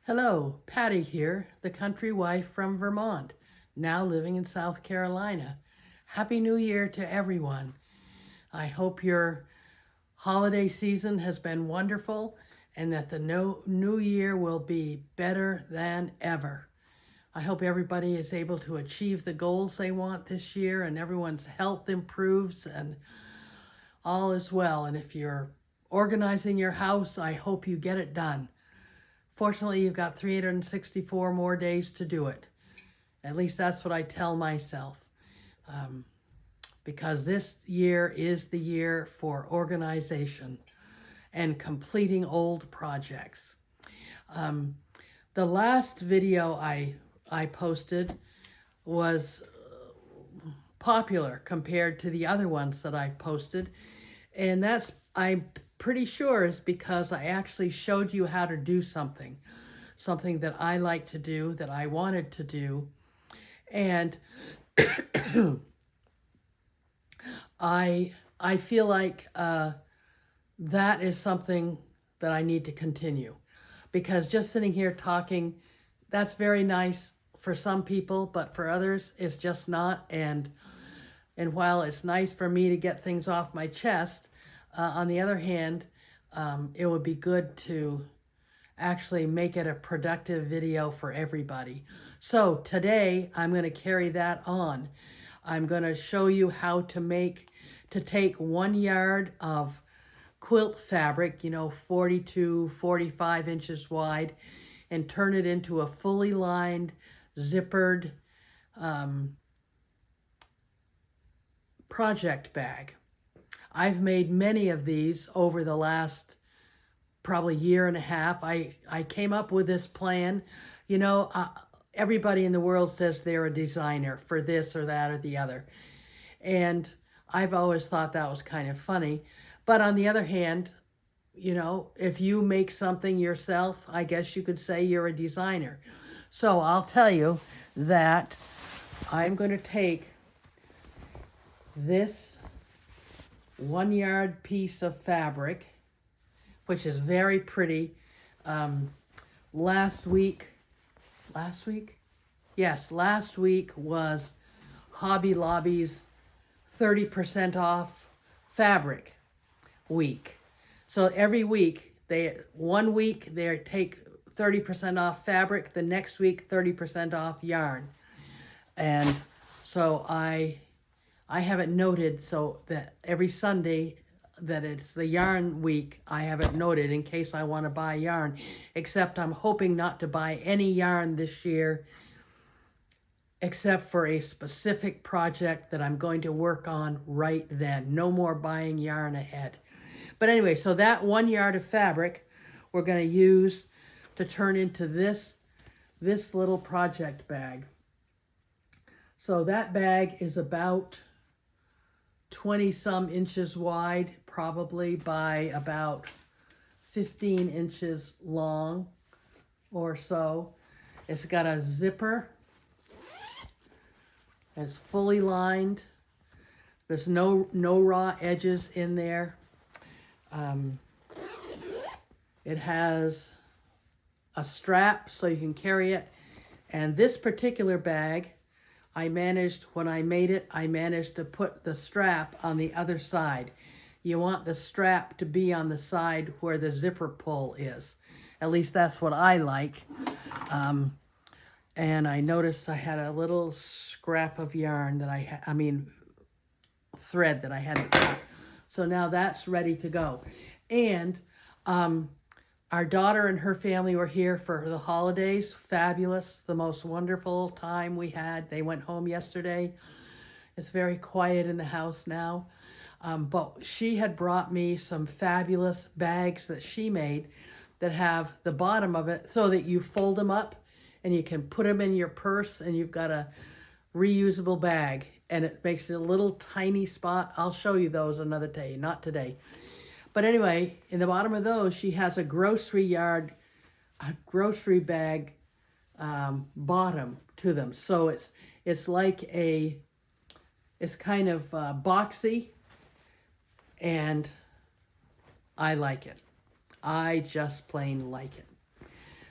Hello, Patty here, the country wife from Vermont, now living in South Carolina. Happy New Year to everyone. I hope your holiday season has been wonderful and that the new year will be better than ever. I hope everybody is able to achieve the goals they want this year and everyone's health improves and all is well. And if you're organizing your house, I hope you get it done. Fortunately, you've got 364 more days to do it. At least that's what I tell myself. Because this year is the year for organization and completing old projects. The last video I posted was popular compared to the other ones that I've posted. And that's, I'm pretty sure, is because I actually showed you how to do something that I like to do, that I wanted to do. And I feel like that is something that I need to continue. Because just sitting here talking, that's very nice for some people, but for others, it's just not. And while it's nice for me to get things off my chest, on the other hand, it would be good to actually make it a productive video for everybody. So today, I'm going to carry that on. I'm going to show you how to take 1 yard of quilt fabric, 42, 45 inches wide, and turn it into a fully lined, zippered project bag. I've made many of these over the last probably year and a half. I came up with this plan. Everybody in the world says they're a designer for this or that or the other. And I've always thought that was kind of funny. But on the other hand, if you make something yourself, I guess you could say you're a designer. So I'll tell you that I'm going to take this 1 yard piece of fabric, which is very pretty. Last week was Hobby Lobby's 30% off fabric week. So every week, one week they take 30% off fabric, the next week 30% off yarn. And so I have it noted so that every Sunday that it's the yarn week, I have it noted in case I want to buy yarn. Except I'm hoping not to buy any yarn this year, except for a specific project that I'm going to work on right then. No more buying yarn ahead. But anyway, so that 1 yard of fabric we're going to use to turn into this little project bag. So that bag is about 20 some inches wide, probably by about 15 inches long or so. It's got a zipper. It's fully lined. There's no raw edges in there. It has a strap so you can carry it. And this particular bag, when I made it, I managed to put the strap on the other side. You want the strap to be on the side where the zipper pull is. At least that's what I like. And I noticed I had a little scrap of yarn that thread that I had to cut. So now that's ready to go. And our daughter and her family were here for the holidays. Fabulous, the most wonderful time we had. They went home yesterday. It's very quiet in the house now. But she had brought me some fabulous bags that she made that have the bottom of it so that you fold them up and you can put them in your purse and you've got a reusable bag. And it makes it a little tiny spot. I'll show you those another day, not today. But anyway, in the bottom of those, she has a grocery bag bottom to them. So it's kind of boxy, and I like it. I just plain like it.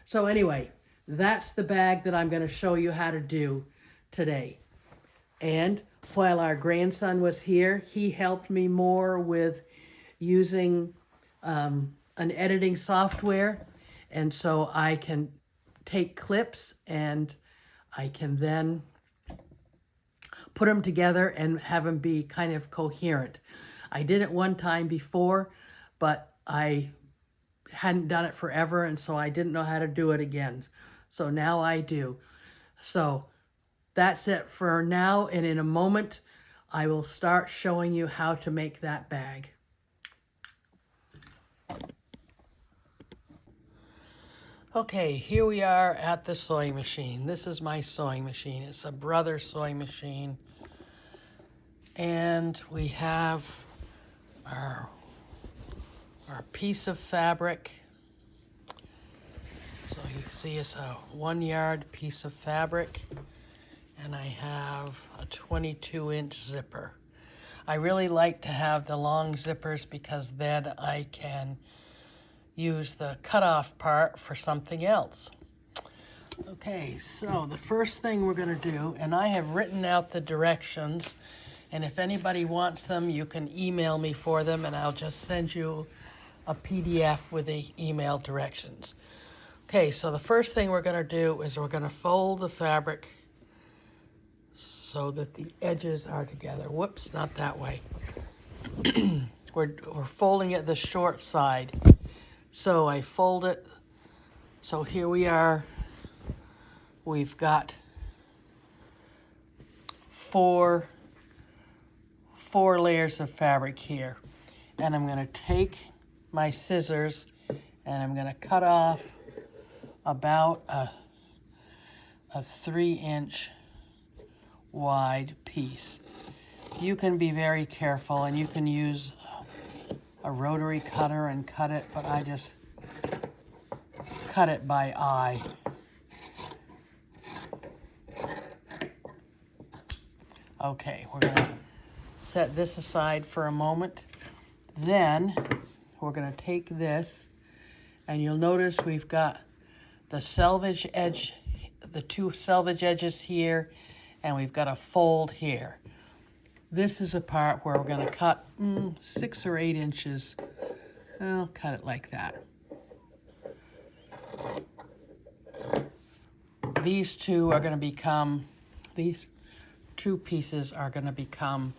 So anyway, that's the bag that I'm going to show you how to do today. And while our grandson was here, he helped me more with using an editing software. And so I can take clips and I can then put them together and have them be kind of coherent. I did it one time before, but I hadn't done it forever, and so I didn't know how to do it again. So now I do. So that's it for now, and in a moment, I will start showing you how to make that bag. Okay, here we are at the sewing machine. This is my sewing machine. It's a Brother sewing machine. And we have our piece of fabric. So you can see it's a 1 yard piece of fabric. And I have a 22-inch zipper. I really like to have the long zippers because then I can use the cutoff part for something else. Okay, so the first thing we're going to do, and I have written out the directions, and if anybody wants them, you can email me for them, and I'll just send you a PDF with the email directions. Okay, so the first thing we're going to do is we're going to fold the fabric so that the edges are together. Whoops, not that way. We're folding it the short side. So I fold it. So here we are. We've got four layers of fabric here. And I'm going to take my scissors and I'm going to cut off about a 3-inch wide piece. You can be very careful and you can use a rotary cutter and cut it, but I just cut it by eye. Okay, we're going to set this aside for a moment. Then we're going to take this, and you'll notice we've got the selvage edge, the two selvage edges here, and we've got a fold here. This is a part where we're going to cut 6 or 8 inches. I'll cut it like that. These two pieces are going to become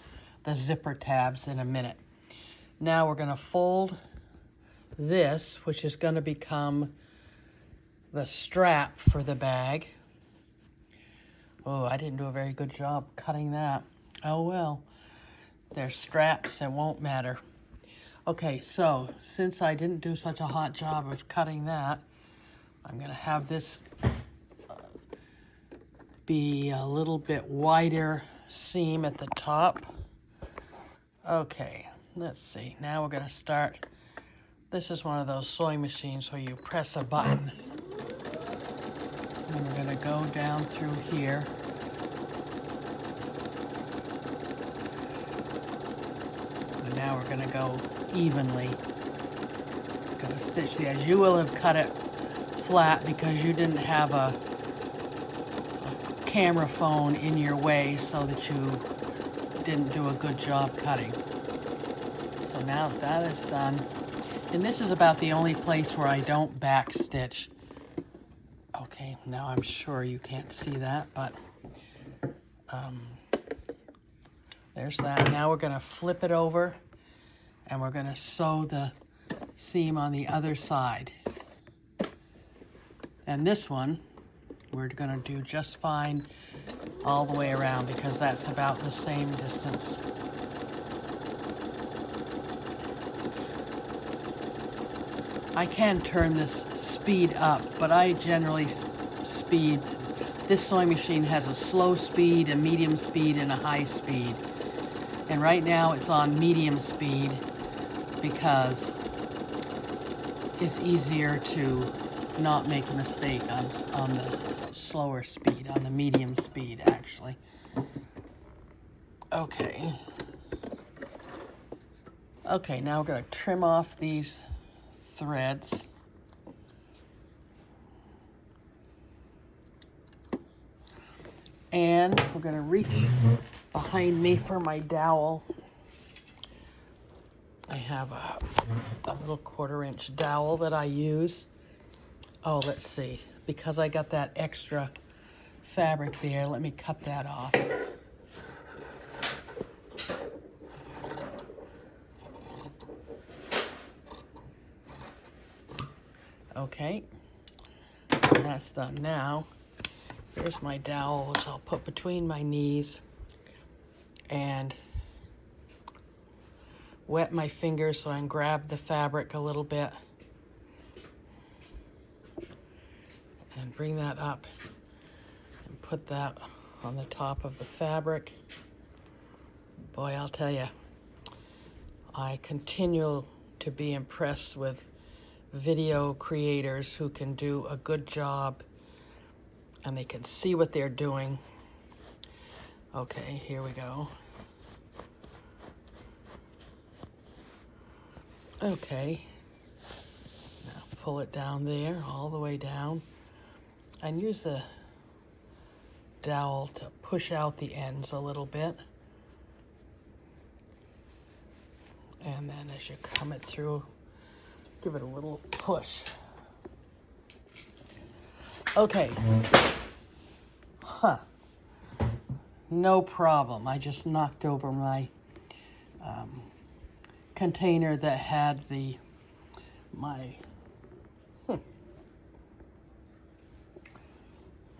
the zipper tabs in a minute. Now we're going to fold this, which is going to become the strap for the bag. Oh, I didn't do a very good job cutting that. Oh well, they're straps, it won't matter. Okay, so since I didn't do such a hot job of cutting that, I'm going to have this be a little bit wider seam at the top. Okay, let's see. Now we're going to start. This is one of those sewing machines where you press a button. And we're going to go down through here. And now we're going to go evenly. Going to stitch the edge. You will have cut it flat because you didn't have a camera phone in your way so that you didn't do a good job cutting. So now that is done. And this is about the only place where I don't back stitch. Okay, now I'm sure you can't see that, but there's that. Now we're going to flip it over and we're going to sew the seam on the other side. And this one, we're going to do just fine all the way around because that's about the same distance. I can turn this speed up, but I generally speed. This sewing machine has a slow speed, a medium speed, and a high speed. And right now it's on medium speed because it's easier to not make a mistake on the slower speed, on the medium speed actually. Okay. Okay, now we're going to trim off these threads. then we're going to reach behind me for my dowel. I have a little 1/4-inch dowel that I use. Oh, let's see. Because I got that extra fabric there, let me cut that off. Okay, that's done now. Here's my dowel, which I'll put between my knees and wet my fingers so I can grab the fabric a little bit and bring that up and put that on the top of the fabric. Boy, I'll tell you, I continue to be impressed with video creators who can do a good job and they can see what they're doing. Okay, here we go. Okay, now pull it down there, all the way down, and use the dowel to push out the ends a little bit. And then as you come it through, give it a little push. Okay. No problem. I just knocked over my container that had my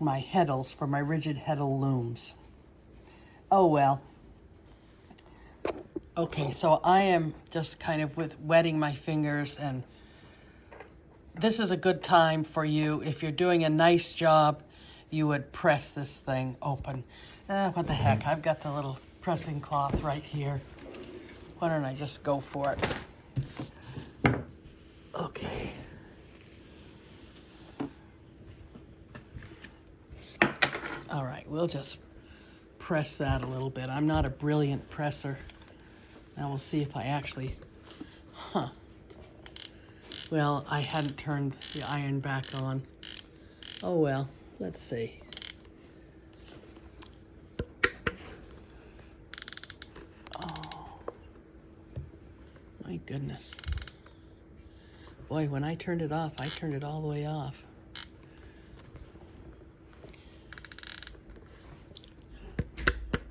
heddles for my rigid heddle looms. Oh well. Okay, so I am just kind of wetting my fingers, and this is a good time for you. If you're doing a nice job, you would press this thing open. What the heck, I've got the little pressing cloth right here. Why don't I just go for it? Okay. All right, we'll just press that a little bit. I'm not a brilliant presser. Now we'll see if I actually, well, I hadn't turned the iron back on. Oh well, let's see. Oh, my goodness. Boy, when I turned it off, I turned it all the way off.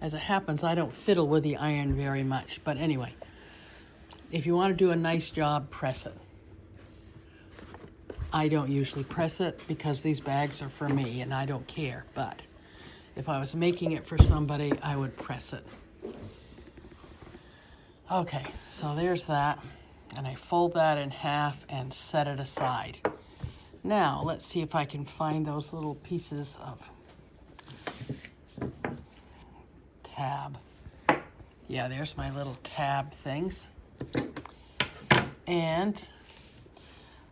As it happens, I don't fiddle with the iron very much, but anyway, if you want to do a nice job, press it. I don't usually press it because these bags are for me and I don't care, but if I was making it for somebody, I would press it. Okay, so there's that, and I fold that in half and set it aside. Now, let's see if I can find those little pieces of tab. Yeah, there's my little tab things. And,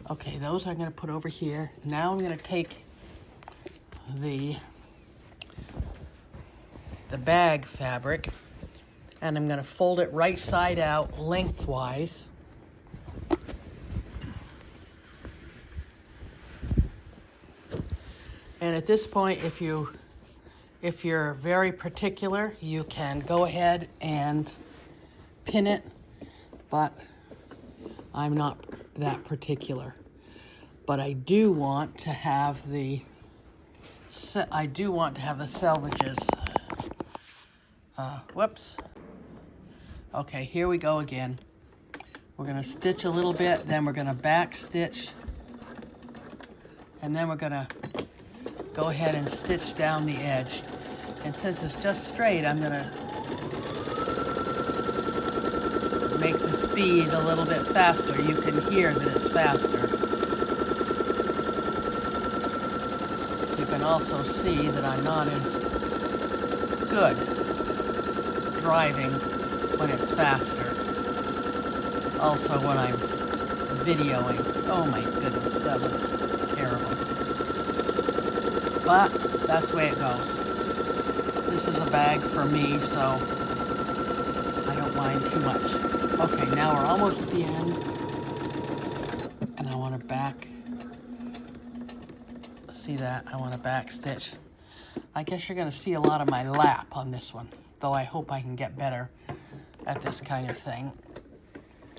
okay, those I'm going to put over here. Now I'm going to take the bag fabric, and I'm going to fold it right side out lengthwise. And at this point, if you're very particular, you can go ahead and pin it, but I'm not that particular. But I do want to have the selvages. Whoops. Okay, here we go again. We're going to stitch a little bit, then we're going to back stitch, and then we're going to go ahead and stitch down the edge. And since it's just straight, I'm going to make the speed a little bit faster. You can hear that it's faster. You can also see that I'm not as good driving when it's faster. Also when I'm videoing. Oh my goodness, that looks terrible. But that's the way it goes. This is a bag for me, so I don't mind too much. Okay, now we're almost at the end. And I want to back, see that? I want to back stitch. I guess you're going to see a lot of my lap on this one, though I hope I can get better at this kind of thing.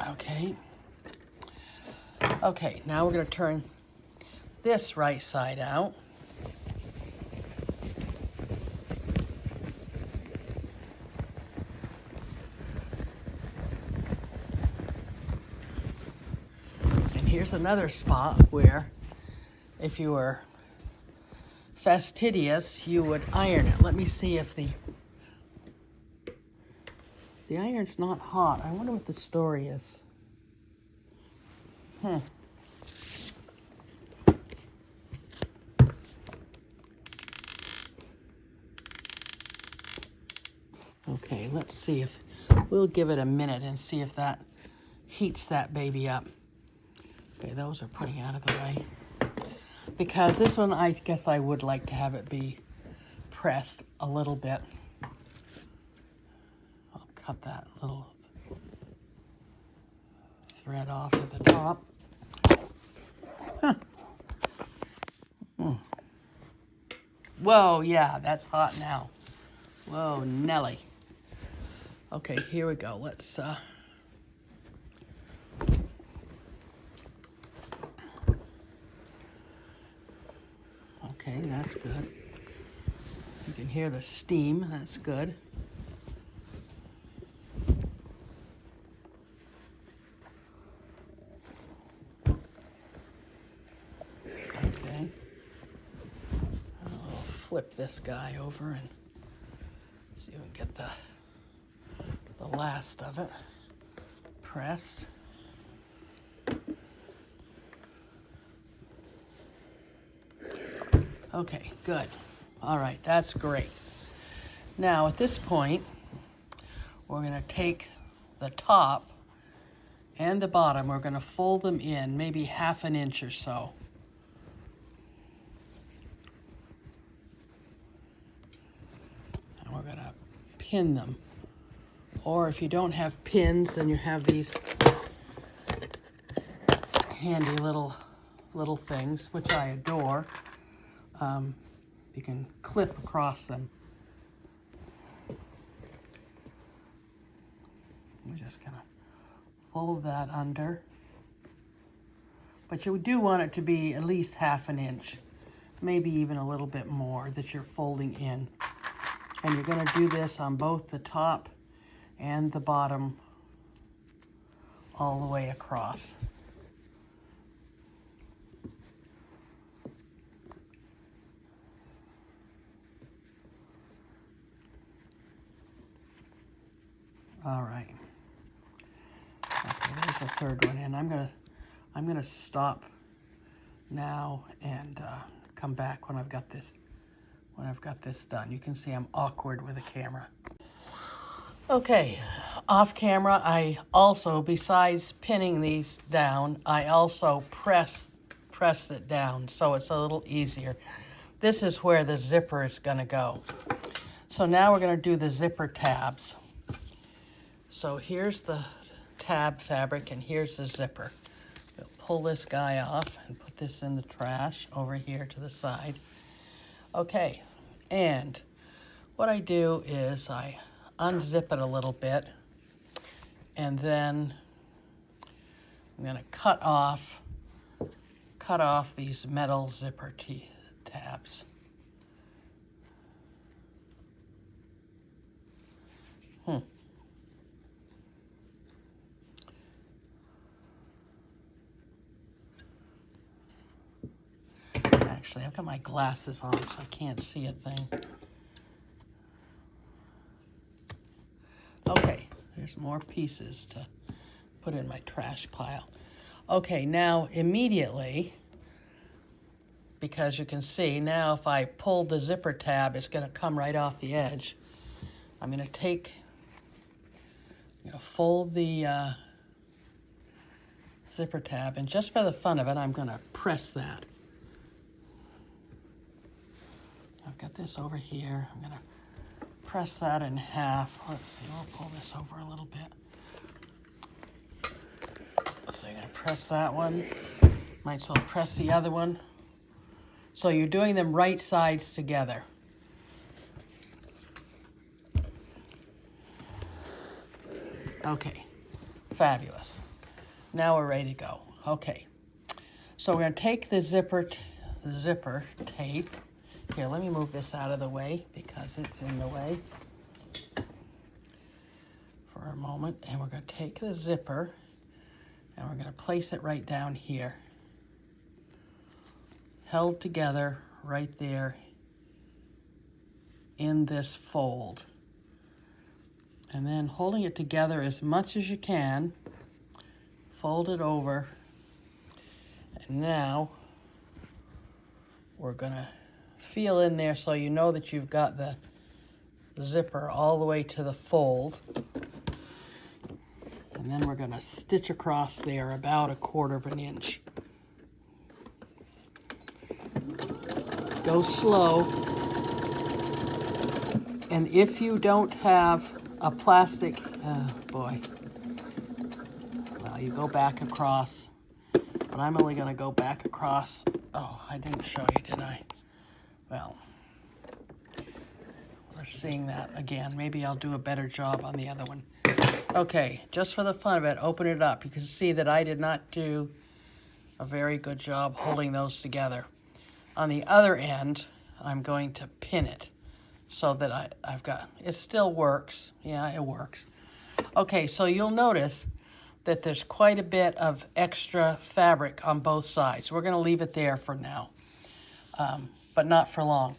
Okay. Okay, now we're going to turn this right side out. And here's another spot where if you were fastidious, you would iron it. Let me see if the iron's not hot. I wonder what the story is. Okay, let's see if we'll give it a minute and see if that heats that baby up. Okay, those are putting out of the way. Because this one, I guess I would like to have it be pressed a little bit. I'll cut that little thread off at the top. Whoa, yeah, that's hot now. Whoa, Nelly. Okay, here we go. Let's, okay, that's good. You can hear the steam, that's good. Okay. I'll flip this guy over and see if we can get the last of it pressed. Okay, good. All right, that's great. Now at this point, we're going to take the top and the bottom, we're going to fold them in maybe 1/2 inch or so. And we're going to pin them. Or if you don't have pins and you have these handy little things, which I adore, you can clip across them. We're just gonna fold that under. But you do want it to be at least 1/2 inch, maybe even a little bit more that you're folding in. And you're gonna do this on both the top and the bottom all the way across. All right. Okay, there's the third one, and I'm gonna stop now and come back when I've got this done. You can see I'm awkward with the camera. Okay, off camera, I also, besides pinning these down, I also press it down so it's a little easier. This is where the zipper is gonna go. So now we're gonna do the zipper tabs. So here's the tab fabric and here's the zipper. We'll pull this guy off and put this in the trash over here to the side. Okay, and what I do is I unzip it a little bit and then I'm going to cut off these metal zipper tabs. Actually, I've got my glasses on, so I can't see a thing. Okay, there's more pieces to put in my trash pile. Okay, now immediately, because you can see, now if I pull the zipper tab, it's going to come right off the edge. I'm going to fold the zipper tab, and just for the fun of it, I'm going to press that. I've got this over here. I'm going to press that in half. Let's see, we'll pull this over a little bit. So I'm going to press that one. Might as well press the other one. So you're doing them right sides together. Okay, fabulous. Now we're ready to go. Okay, so we're going to take the zipper tape. Here, let me move this out of the way because it's in the way for a moment. And we're going to take the zipper and we're going to place it right down here. Held together right there in this fold. And then holding it together as much as you can, fold it over. And now we're gonna feel in there so you know that you've got the zipper all the way to the fold. And then we're gonna stitch across there about 1/4 of an inch. Go slow. And if you don't have a plastic, well, you go back across, but I'm only gonna go back across. Oh, I didn't show you, did I? Well, we're seeing that again. Maybe I'll do a better job on the other one. Okay, just for the fun of it, open it up. You can see that I did not do a very good job holding those together. On the other end, I'm going to pin it so that I've got, it still works. Yeah, it works. Okay, so you'll notice that there's quite a bit of extra fabric on both sides. We're gonna leave it there for now, but not for long.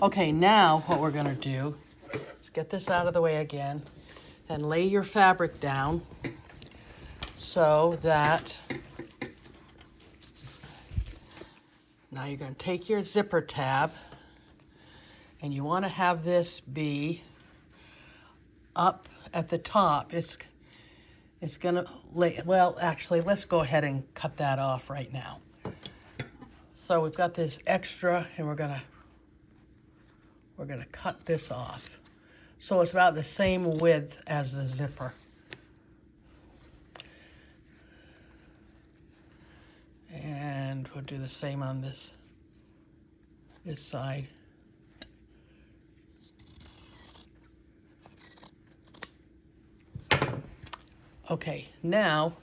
Okay, now what we're gonna do is get this out of the way again and lay your fabric down so that now you're gonna take your zipper tab and you wanna have this be up at the top. It's gonna lay, well, actually, let's go ahead and cut that off right now. So we've got this extra and we're gonna cut this off. So it's about the same width as the zipper. And we'll do the same on this side. Okay, now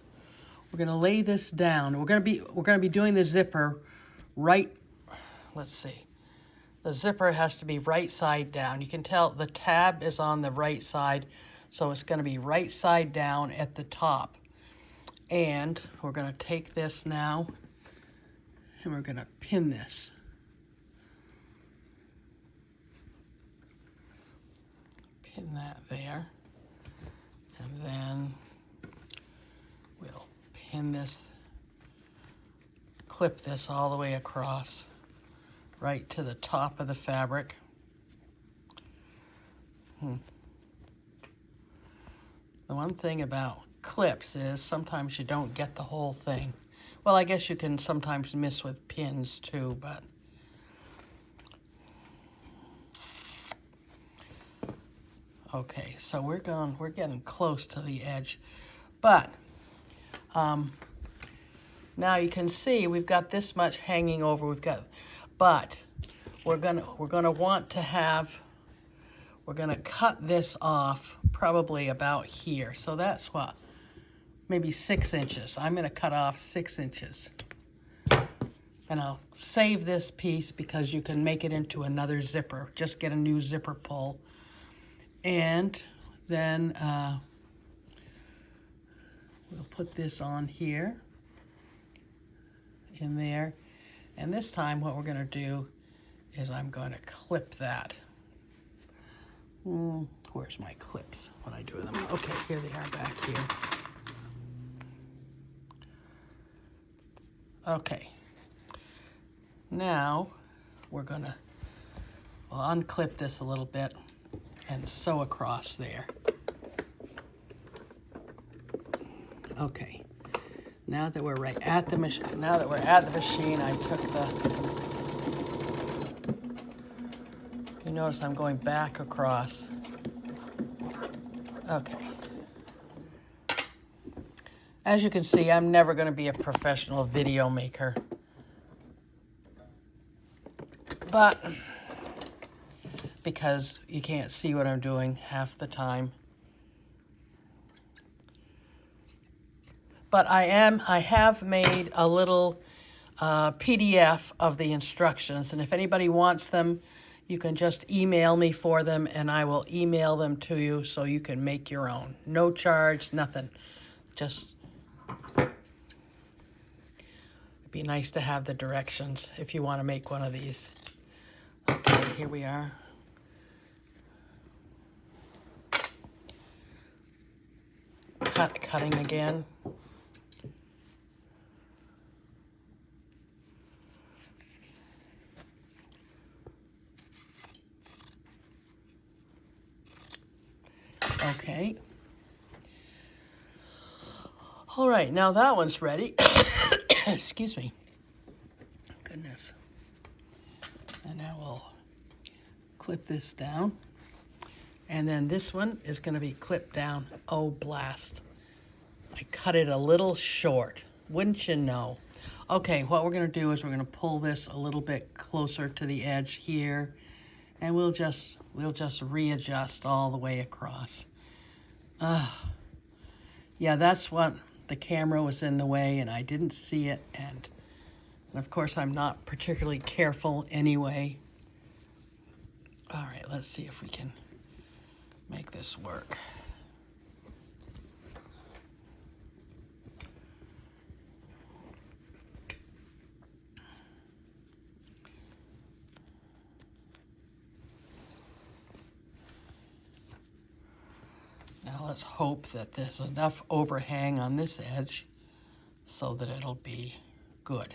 we're gonna lay this down. We're gonna be doing the zipper right, let's see. The zipper has to be right side down. You can tell the tab is on the right side, so it's gonna be right side down at the top. And we're gonna take this now and we're gonna pin this. Pin that there. And then we'll pin this, clip this all the way across, right to the top of the fabric. The one thing about clips is sometimes you don't get the whole thing. Well, I guess you can sometimes miss with pins too, but okay, so we're getting close to the edge. But now you can see we've got this much hanging over. But we're gonna want to have, we're gonna cut this off probably about here. So that's what, maybe 6 inches. I'm gonna cut off 6 inches. And I'll save this piece because you can make it into another zipper. Just get a new zipper pull. And then we'll put this on here, in there. And this time what we're gonna do is I'm gonna clip that. Where's my clips when I do them? Okay, here they are back here. Okay, now we'll unclip this a little bit and sew across there. Okay, now that we're at the machine, I took you notice I'm going back across. Okay. As you can see, I'm never going to be a professional video maker. But because you can't see what I'm doing half the time. But I have made a little PDF of the instructions, and if anybody wants them, you can just email me for them, and I will email them to you so you can make your own. No charge, nothing. Just, it'd be nice to have the directions if you want to make one of these. Okay, here we are. Cutting again. Okay. All right, now that one's ready. Excuse me. Goodness. And now we'll clip this down. And then this one is going to be clipped down. Oh, blast. I cut it a little short. Wouldn't you know? Okay, what we're going to do is we're going to pull this a little bit closer to the edge here. And we'll just readjust all the way across. Yeah, that's what the camera was in the way and I didn't see it. And of course, I'm not particularly careful anyway. All right, let's see if we can make this work. Now let's hope that there's enough overhang on this edge so that it'll be good.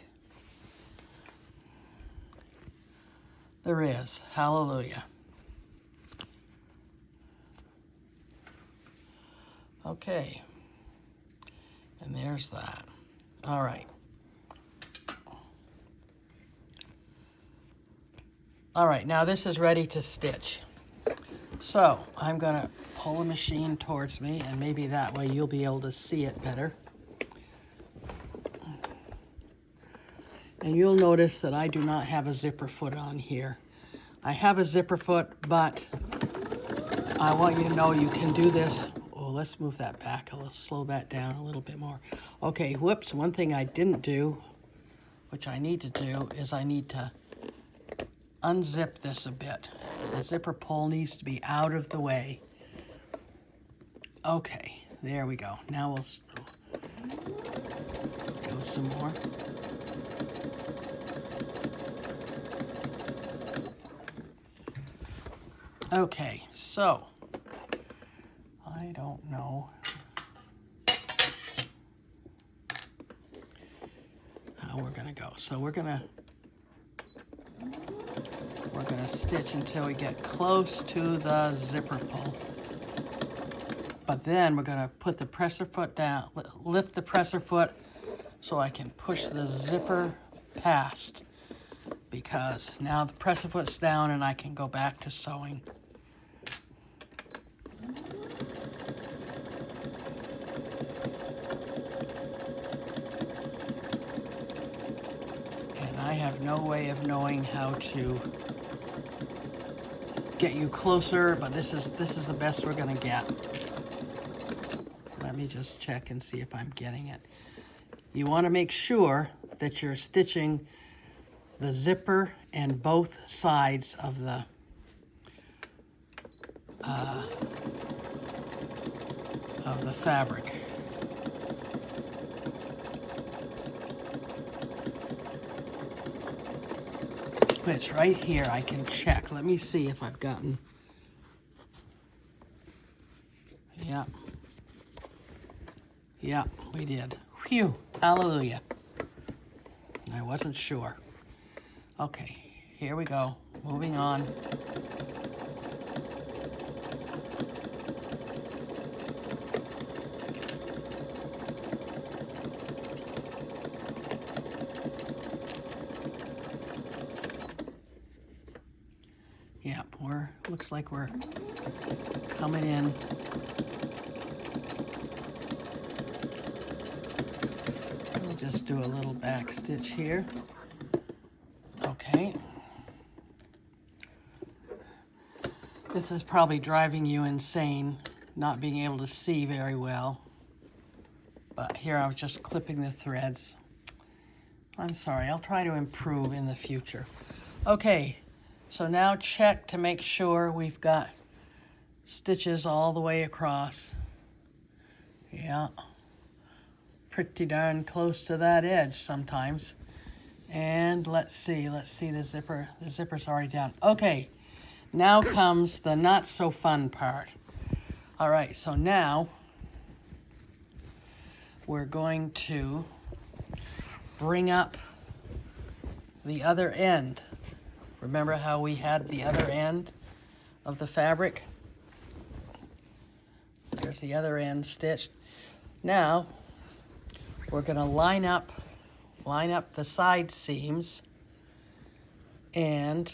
There is. Hallelujah. Okay. And there's that. All right. All right, now this is ready to stitch. So I'm going to pull the machine towards me, and maybe that way you'll be able to see it better. And you'll notice that I do not have a zipper foot on here. I have a zipper foot, but I want you to know you can do this. Oh, let's move that back. I'll slow that down a little bit more. Okay, whoops, one thing I didn't do, which I need to do, is I need to unzip this a bit. The zipper pull needs to be out of the way. Okay, there we go. Now we'll go some more. Okay, so I don't know how we're gonna go. So we're gonna stitch until we get close to the zipper pull. But then we're gonna put the presser foot down, lift the presser foot so I can push the zipper past, because now the presser foot's down and I can go back to sewing. And I have no way of knowing how to get you closer, but this is the best we're gonna get. Let me just check and see if I'm getting it. You want to make sure that you're stitching the zipper and both sides of the fabric. Which right here I can check. Let me see if I've gotten. Yep. Yep, we did. Phew, hallelujah. I wasn't sure. Okay, here we go. Moving on. Yep, looks like we're coming in. We'll just do a little back stitch here. Okay. This is probably driving you insane, not being able to see very well. But here I was just clipping the threads. I'm sorry, I'll try to improve in the future. Okay, so now check to make sure we've got stitches all the way across. Yeah, pretty darn close to that edge sometimes. And let's see the zipper. The zipper's already down. Okay, now comes the not so fun part. All right, so now we're going to bring up the other end. Remember how we had the other end of the fabric? There's the other end stitched. Now we're going to line up the side seams, and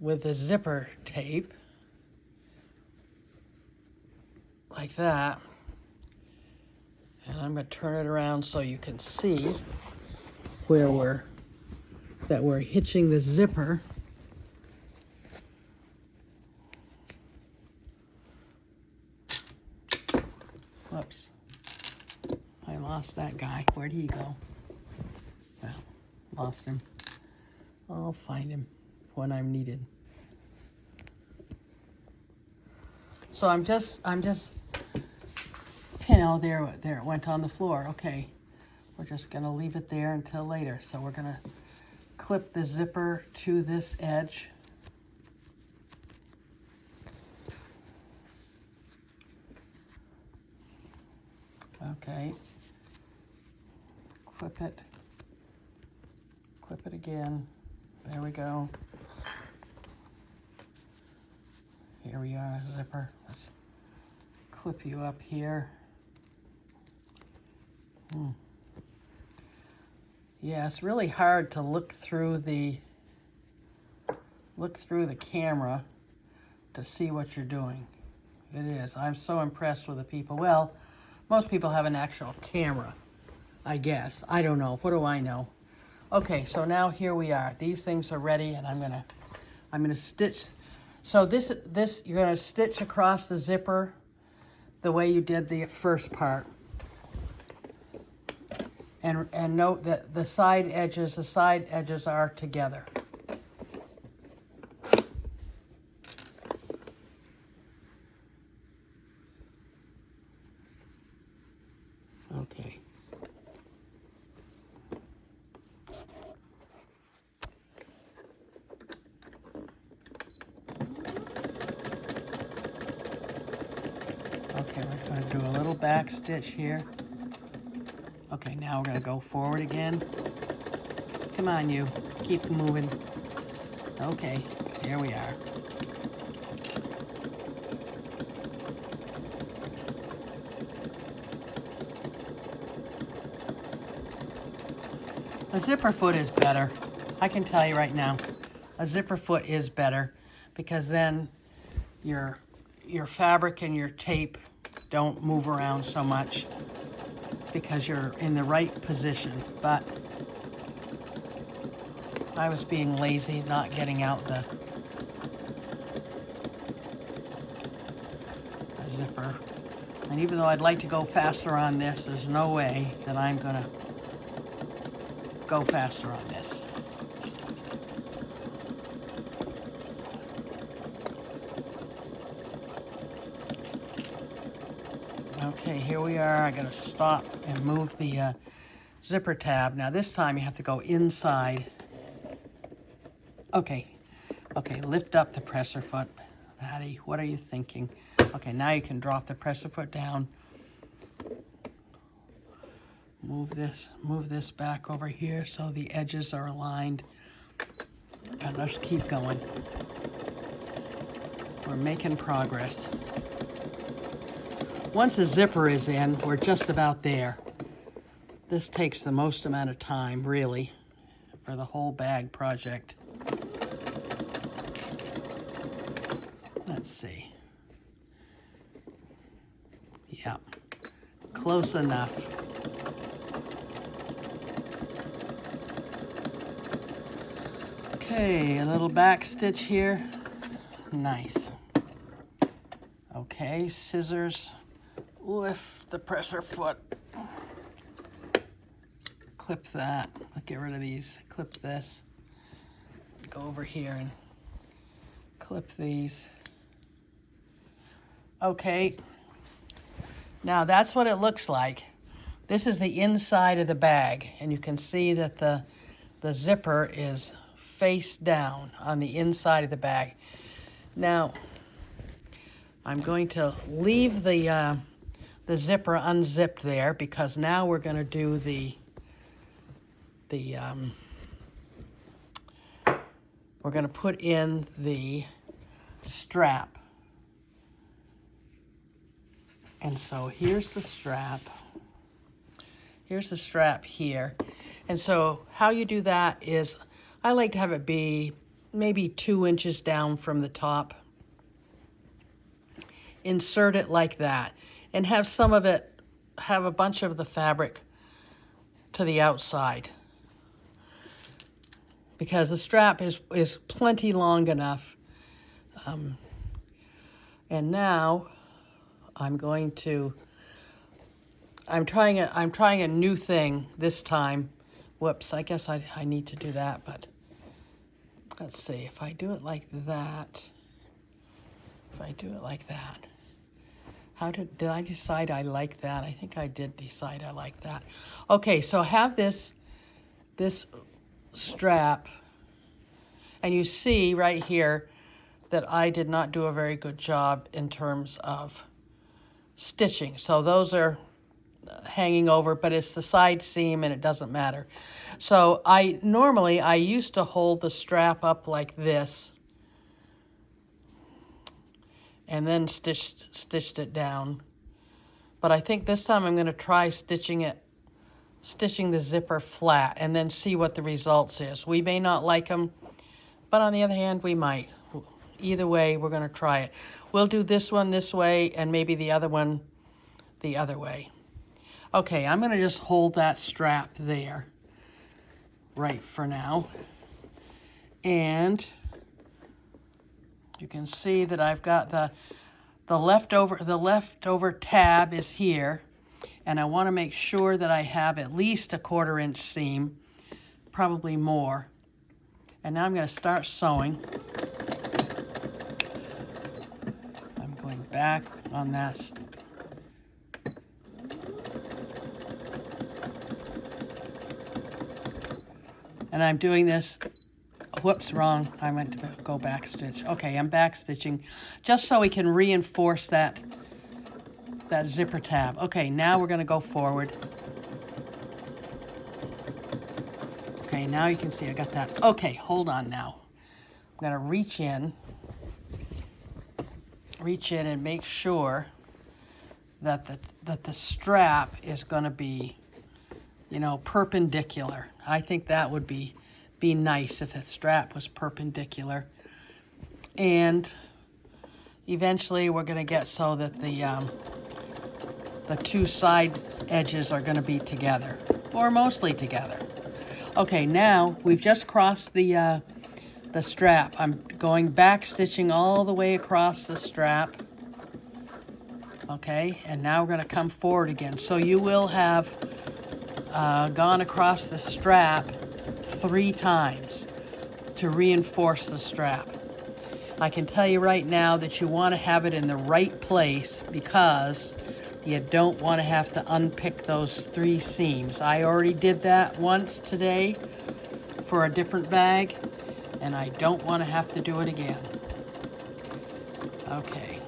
with the zipper tape like that, and I'm going to turn it around so you can see where we're hitching the zipper. Whoops. I lost that guy. Where'd he go? Well, lost him. I'll find him when I'm needed. So I'm just, you know, there it went on the floor. Okay, we're just gonna leave it there until later. So we're gonna clip the zipper to this edge. Okay, clip it again. There we go. Here we are, zipper. Let's clip you up here. Yeah, it's really hard to look through the camera to see what you're doing. It is. I'm so impressed with the people. Well, most people have an actual camera, I guess. I don't know. What do I know? Okay, so now here we are. These things are ready, and I'm gonna stitch. So this you're gonna stitch across the zipper the way you did the first part. And note that the side edges are together. Okay. Okay, we're going to do a little back stitch here. Okay, now we're going to go forward again. Come on, you. Keep moving. Okay, here we are. A zipper foot is better. I can tell you right now, a zipper foot is better because then your fabric and your tape don't move around so much because you're in the right position. But I was being lazy, not getting out the zipper. And even though I'd like to go faster on this, there's no way that I'm gonna go faster on this. Okay, here we are. I gotta stop and move the zipper tab. Now this time you have to go inside. Okay, lift up the presser foot. Patty, what are you thinking? Okay, now you can drop the presser foot down. Move this back over here so the edges are aligned. And let's keep going. We're making progress. Once the zipper is in, we're just about there. This takes the most amount of time, really, for the whole bag project. Let's see. Yep, close enough. Okay, a little back stitch here. Nice. Okay, scissors lift the presser foot. Clip that. I'll get rid of these. Clip this. Go over here and clip these. Okay. Now that's what it looks like. This is the inside of the bag, and you can see that the zipper is face down on the inside of the bag. Now, I'm going to leave the zipper unzipped there because now we're going to do we're going to put in the strap. And so here's the strap. Here's the strap here. And so how you do that is, I like to have it be maybe 2 inches down from the top. Insert it like that and have some of it, have a bunch of the fabric to the outside, because the strap is plenty long enough. And now I'm trying a new thing this time. Whoops, I guess I need to do that, but let's see, if I do it like that, did I decide I like that? I think I did decide I like that. Okay, so I have this strap, and you see right here that I did not do a very good job in terms of stitching. So those are hanging over, but it's the side seam and it doesn't matter. So normally I used to hold the strap up like this and then stitched it down. But I think this time I'm going to try stitching the zipper flat and then see what the results is. We may not like them, but on the other hand, we might. Either way, we're going to try it. We'll do this one this way and maybe the other one the other way. Okay, I'm going to just hold that strap there right for now. And you can see that I've got the leftover tab is here, and I want to make sure that I have at least a 1/4 inch seam, probably more. And now I'm going to start sewing. I'm going back on this. And I'm doing this, whoops, wrong. I meant to go back stitch. Okay, I'm back stitching just so we can reinforce that zipper tab. Okay, now we're gonna go forward. Okay, now you can see I got that. Okay, hold on now. I'm gonna reach in and make sure that the strap is gonna be, perpendicular. I think that would be nice if the strap was perpendicular. And eventually we're going to get so that the two side edges are going to be together, or mostly together. Okay, now we've just crossed the strap. I'm going back stitching all the way across the strap. Okay, and now we're going to come forward again. So you will have gone across the strap 3 times to reinforce the strap. I can tell you right now that you want to have it in the right place because you don't want to have to unpick those 3 seams. I already did that once today for a different bag, and I don't want to have to do it again. Okay.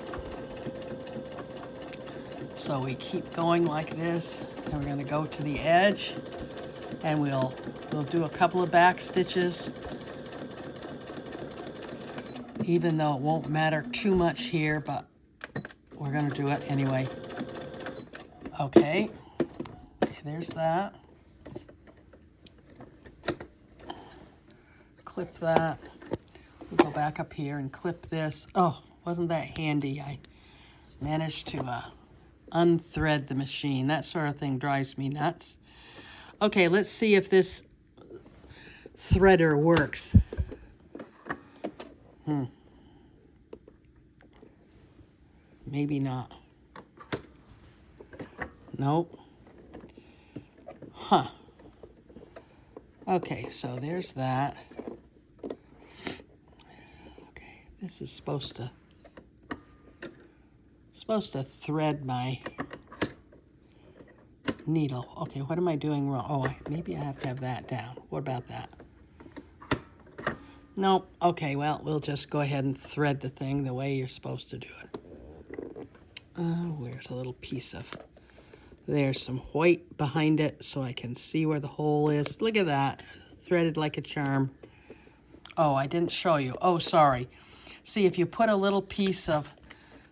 So we keep going like this, and we're going to go to the edge, and we'll do a couple of back stitches, even though it won't matter too much here, but we're going to do it anyway. Okay, there's that. Clip that. We'll go back up here and clip this. Oh, wasn't that handy? I managed to unthread the machine. That sort of thing drives me nuts. Okay, let's see if this threader works. Maybe not. Nope. Huh. Okay, so there's that. Okay, this is supposed to thread my needle. Okay, what am I doing wrong? Oh, maybe I have to have that down. What about that? Nope. Okay, well, we'll just go ahead and thread the thing the way you're supposed to do it. Where's a little piece of... There's some white behind it so I can see where the hole is. Look at that. Threaded like a charm. Oh, I didn't show you. Oh, sorry. See, if you put a little piece of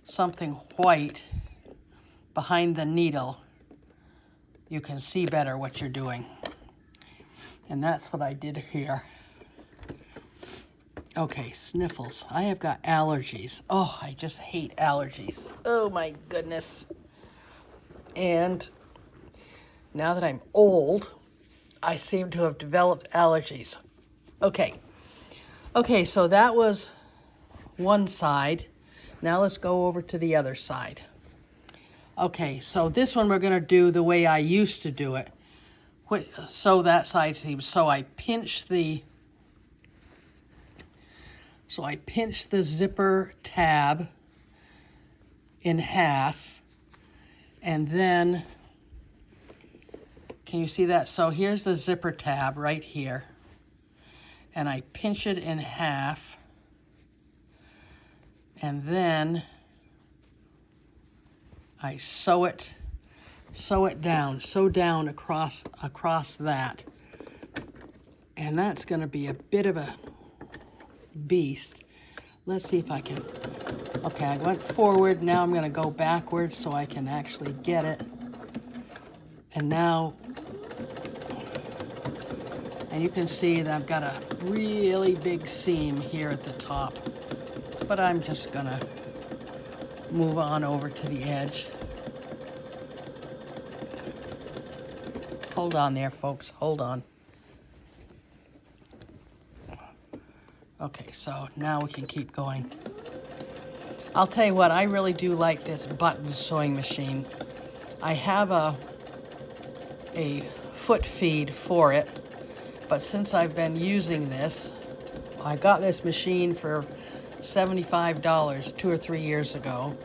something white behind the needle, you can see better what you're doing. And that's what I did here. Okay, sniffles. I have got allergies. Oh, I just hate allergies. Oh my goodness. And now that I'm old, I seem to have developed allergies. Okay. Okay, so that was one side. Now let's go over to the other side. Okay, so this one we're going to do the way I used to do it. So that side seams. So I pinch the zipper tab in half, and then, can you see that? So here's the zipper tab right here, and I pinch it in half, and then I sew it down across that. And that's going to be a bit of a beast. Let's see if I can. Okay, I went forward. Now I'm going to go backwards so I can actually get it. And now, and you can see that I've got a really big seam here at the top. But I'm just going to move on over to the edge. Hold on there, folks. Hold on. Okay, so now we can keep going. I'll tell you what, I really do like this button sewing machine. I have a foot feed for it, but since I've been using this, I got this machine for $75 2 or 3 years ago,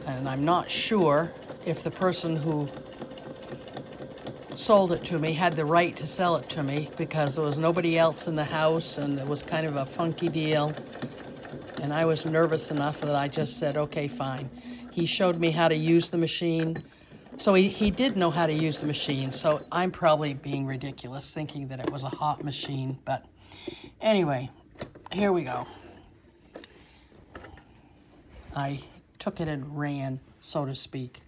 and I'm not sure if the person who sold it to me had the right to sell it to me, because there was nobody else in the house and it was kind of a funky deal, and I was nervous enough that I just said, okay, fine. He showed me how to use the machine, so he did know how to use the machine, so I'm probably being ridiculous thinking that it was a hot machine, but anyway, here we go. I took it and ran, so to speak.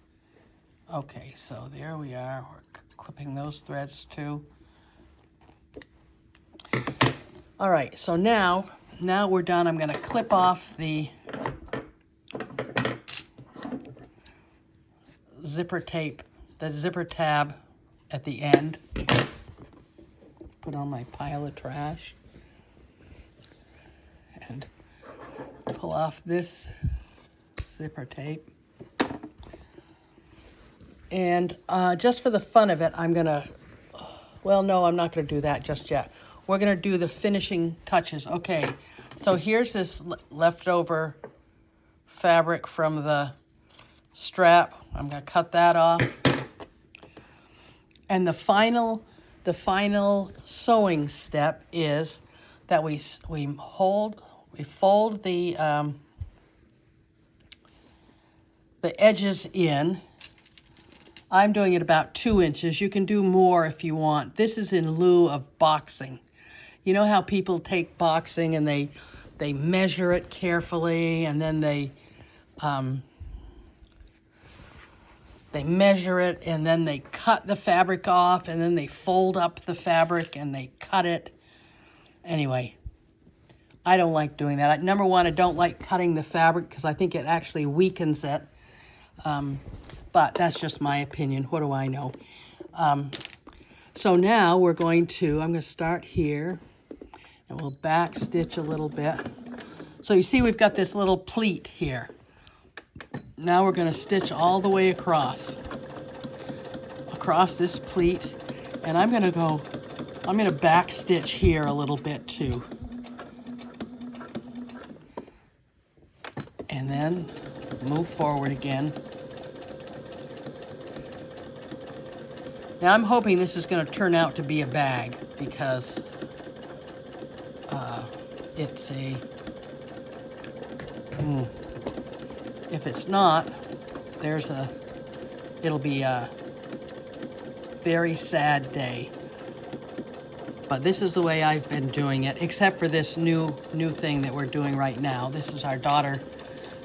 Okay, so there we are. We're clipping those threads too. All right, so now we're done. I'm going to clip off the zipper tape, the zipper tab at the end. Put on my pile of trash and pull off this zipper tape. And just for the fun of it, I'm going to, well, no, I'm not going to do that just yet. We're going to do the finishing touches. Okay, so here's this leftover fabric from the strap. I'm going to cut that off. And the final sewing step is that we fold the edges in. I'm doing it about 2 inches. You can do more if you want. This is in lieu of boxing. You know how people take boxing and they measure it carefully, and then they measure it, and then they cut the fabric off, and then they fold up the fabric and they cut it. Anyway, I don't like doing that. Number one, I don't like cutting the fabric because I think it actually weakens it. But that's just my opinion. What do I know? So now I'm going to start here, and we'll back stitch a little bit. So you see we've got this little pleat here. Now we're going to stitch all the way across. across this pleat, and I'm gonna back stitch here a little bit too. And then move forward again. Now I'm hoping this is going to turn out to be a bag because it's a, if it's not, it'll be a very sad day. But this is the way I've been doing it, except for this new thing that we're doing right now. This is our daughter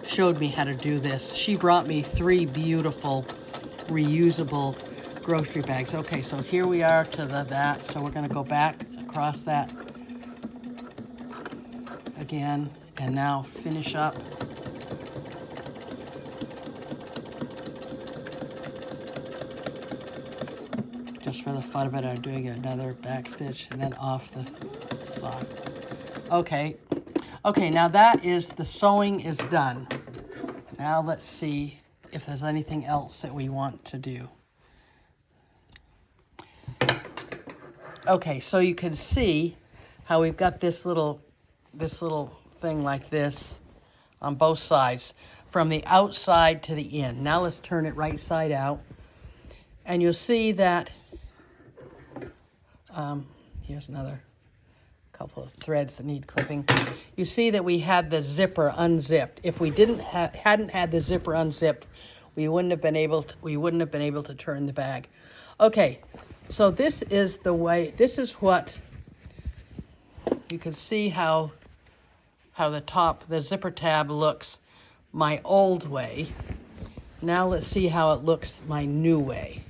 showed me how to do this. She brought me 3 beautiful reusable grocery bags. Okay, so here we are to that. So we're gonna go back across that again and now finish up. Just for the fun of it, I'm doing another back stitch and then off the side. Okay, now that is, the sewing is done. Now let's see if there's anything else that we want to do. Okay, so you can see how we've got this little thing like this on both sides, from the outside to the in. Now let's turn it right side out. And you'll see that, here's another couple of threads that need clipping. You see that we had the zipper unzipped. If we hadn't had the zipper unzipped, we wouldn't have been able to turn the bag. Okay, so this is the way, this is what, you can see how the zipper tab looks my old way. Now let's see how it looks my new way.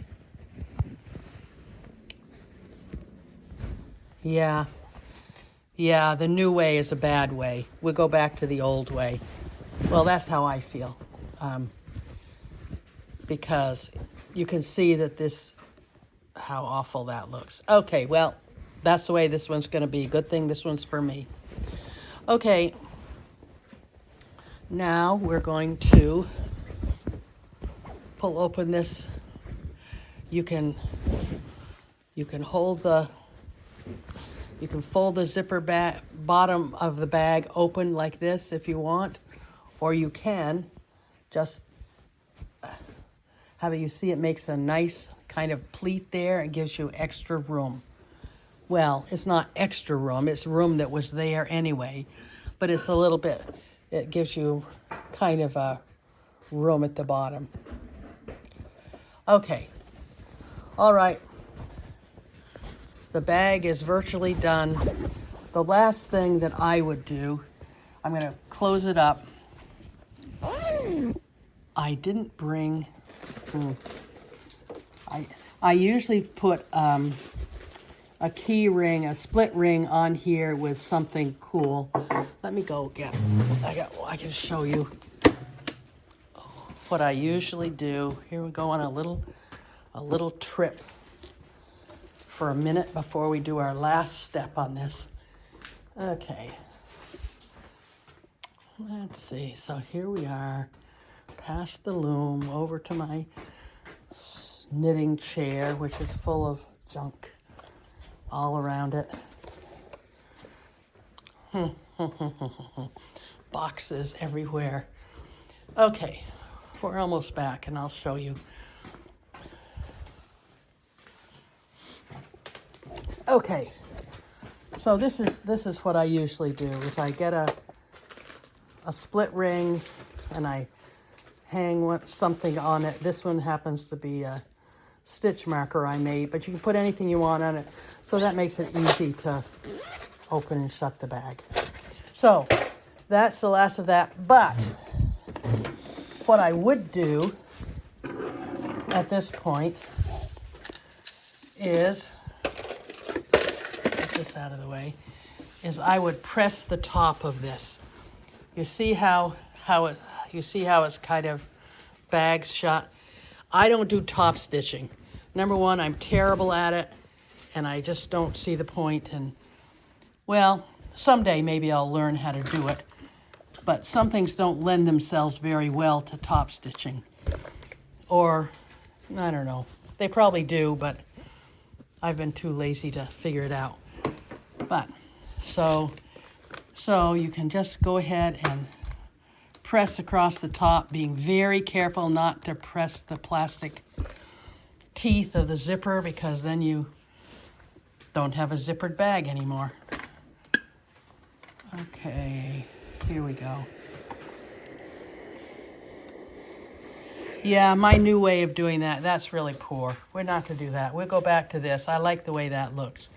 Yeah, the new way is a bad way. We'll go back to the old way. Well, that's how I feel. Because you can see that how awful that looks. Okay, well, that's the way this one's gonna be. Good thing this one's for me. Okay, now we're going to pull open this. You can fold the zipper bottom of the bag open like this if you want, or you can just have it, you see it makes a nice kind of pleat there and gives you extra room. Well, it's not extra room, it's room that was there anyway, but it's a little bit, it gives you kind of a room at the bottom. Okay, all right. The bag is virtually done. The last thing that I would do, I'm gonna close it up. I didn't bring, I usually put a key ring, a split ring on here with something cool. Let me go get, I can show you what I usually do. Here we go on a little trip for a minute before we do our last step on this. Okay. Let's see. So here we are, past the loom, over to my knitting chair, which is full of junk all around it. Boxes everywhere. Okay, we're almost back and I'll show you. Okay, so this is what I usually do, is I get a split ring and I hang something on it. This one happens to be a stitch marker I made, but you can put anything you want on it, so that makes it easy to open and shut the bag. So that's the last of that, but what I would do at this point is, this out of the way, is I would press the top of this. You see how it's kind of bags shut. I don't do top stitching. Number one, I'm terrible at it, and I just don't see the point. And well, someday maybe I'll learn how to do it, but some things don't lend themselves very well to top stitching, or I don't know. They probably do, but I've been too lazy to figure it out. But so you can just go ahead and press across the top, being very careful not to press the plastic teeth of the zipper, because then you don't have a zippered bag anymore. Okay, here we go. Yeah, my new way of doing that, that's really poor. We're not going to do that. We'll go back to this. I like the way that looks.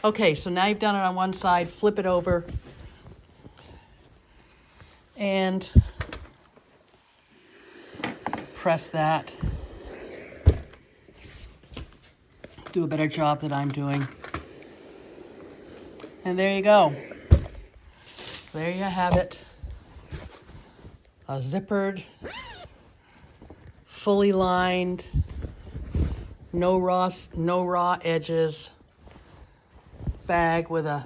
Okay, so now you've done it on one side. Flip it over. And press that. Do a better job that I'm doing. And there you go. There you have it. A zippered, fully lined, no raw edges bag with a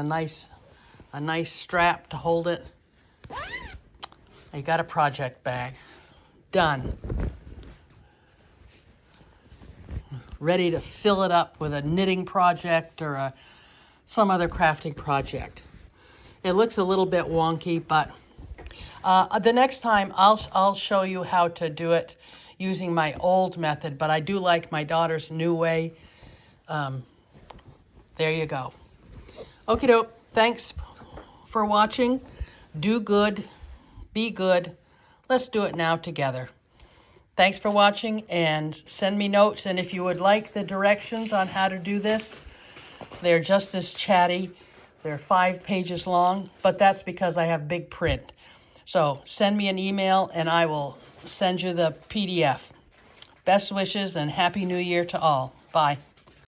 nice strap to hold it. You got a project bag. Done. Ready to fill it up with a knitting project or some other crafting project. It looks a little bit wonky, but the next time I'll show you how to do it using my old method, but I do like my daughter's new way. There you go. Okie doke. Thanks for watching. Do good. Be good. Let's do it now together. Thanks for watching, and send me notes. And if you would like the directions on how to do this, they're just as chatty. They're 5 pages long, but that's because I have big print. So send me an email and I will send you the PDF. Best wishes and Happy New Year to all. Bye.